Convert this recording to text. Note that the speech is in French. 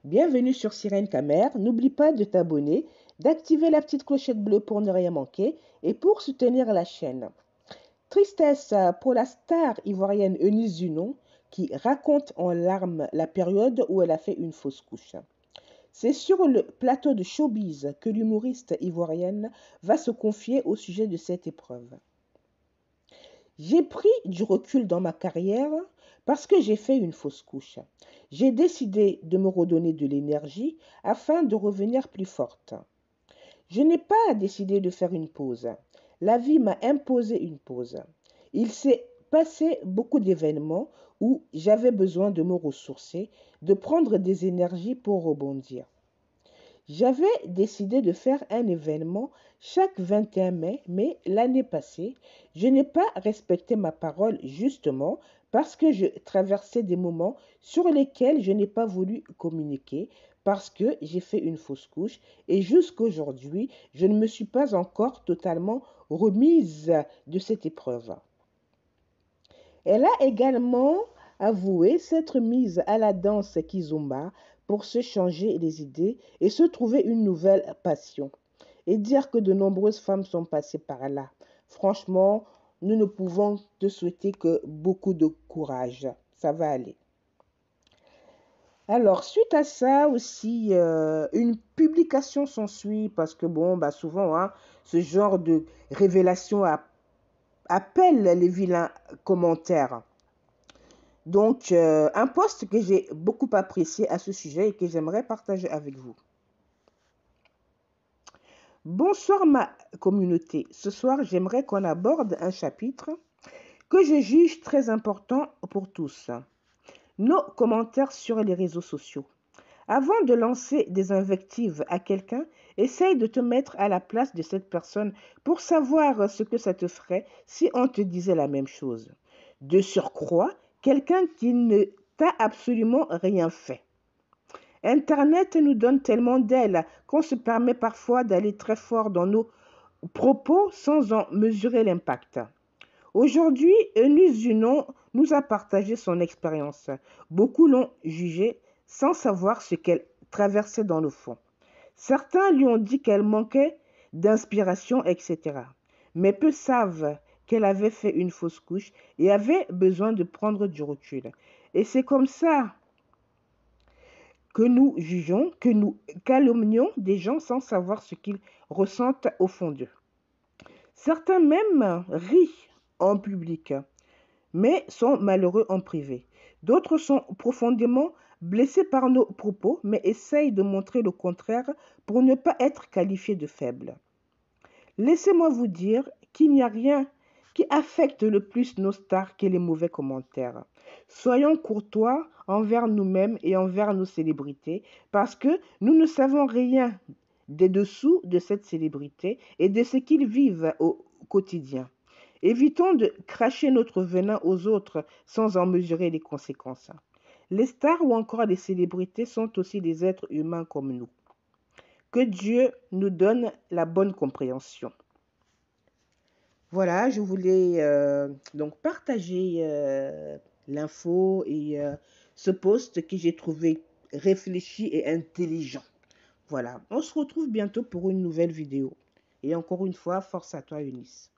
Bienvenue sur Sirène Camer. N'oublie pas de t'abonner, d'activer la petite clochette bleue pour ne rien manquer et pour soutenir la chaîne. Tristesse pour la star ivoirienne Eunice Zunon qui raconte en larmes la période où elle a fait une fausse couche. C'est sur le plateau de Showbiz que l'humoriste ivoirienne va se confier au sujet de cette épreuve. J'ai pris du recul dans ma carrière parce que j'ai fait une fausse couche. J'ai décidé de me redonner de l'énergie afin de revenir plus forte. Je n'ai pas décidé de faire une pause. La vie m'a imposé une pause. Il s'est passé beaucoup d'événements où j'avais besoin de me ressourcer, de prendre des énergies pour rebondir. J'avais décidé de faire un événement chaque 21 mai, mais l'année passée, je n'ai pas respecté ma parole justement parce que je traversais des moments sur lesquels je n'ai pas voulu communiquer parce que j'ai fait une fausse couche et jusqu'aujourd'hui, je ne me suis pas encore totalement remise de cette épreuve. Elle a également avoué s'être mise à la danse kizomba pour se changer les idées et se trouver une nouvelle passion. Et dire que de nombreuses femmes sont passées par là. Franchement, nous ne pouvons te souhaiter que beaucoup de courage. Ça va aller. Alors, suite à ça aussi, une publication s'ensuit parce que bon, souvent, hein, ce genre de révélation appelle les vilains commentaires. Donc, un post que j'ai beaucoup apprécié à ce sujet et que j'aimerais partager avec vous. Bonsoir ma communauté. Ce soir, j'aimerais qu'on aborde un chapitre que je juge très important pour tous. Nos commentaires sur les réseaux sociaux. Avant de lancer des invectives à quelqu'un, essaye de te mettre à la place de cette personne pour savoir ce que ça te ferait si on te disait la même chose. De surcroît, quelqu'un qui ne t'a absolument rien fait. Internet nous donne tellement d'ailes qu'on se permet parfois d'aller très fort dans nos propos sans en mesurer l'impact. Aujourd'hui, Eunice Zunon nous a partagé son expérience. Beaucoup l'ont jugée sans savoir ce qu'elle traversait dans le fond. Certains lui ont dit qu'elle manquait d'inspiration, etc. Mais peu savent qu'elle avait fait une fausse couche et avait besoin de prendre du recul. Et c'est comme ça que nous jugeons, que nous calomnions des gens sans savoir ce qu'ils ressentent au fond d'eux. Certains même rient en public, mais sont malheureux en privé. D'autres sont profondément blessés par nos propos, mais essayent de montrer le contraire pour ne pas être qualifiés de faibles. Laissez-moi vous dire qu'il n'y a rien qui affecte le plus nos stars que les mauvais commentaires. Soyons courtois envers nous-mêmes et envers nos célébrités parce que nous ne savons rien des dessous de cette célébrité et de ce qu'ils vivent au quotidien. Évitons de cracher notre venin aux autres sans en mesurer les conséquences. Les stars ou encore les célébrités sont aussi des êtres humains comme nous. Que Dieu nous donne la bonne compréhension. Voilà, je voulais donc partager l'info et ce post que j'ai trouvé réfléchi et intelligent. Voilà, on se retrouve bientôt pour une nouvelle vidéo. Et encore une fois, force à toi, Eunice.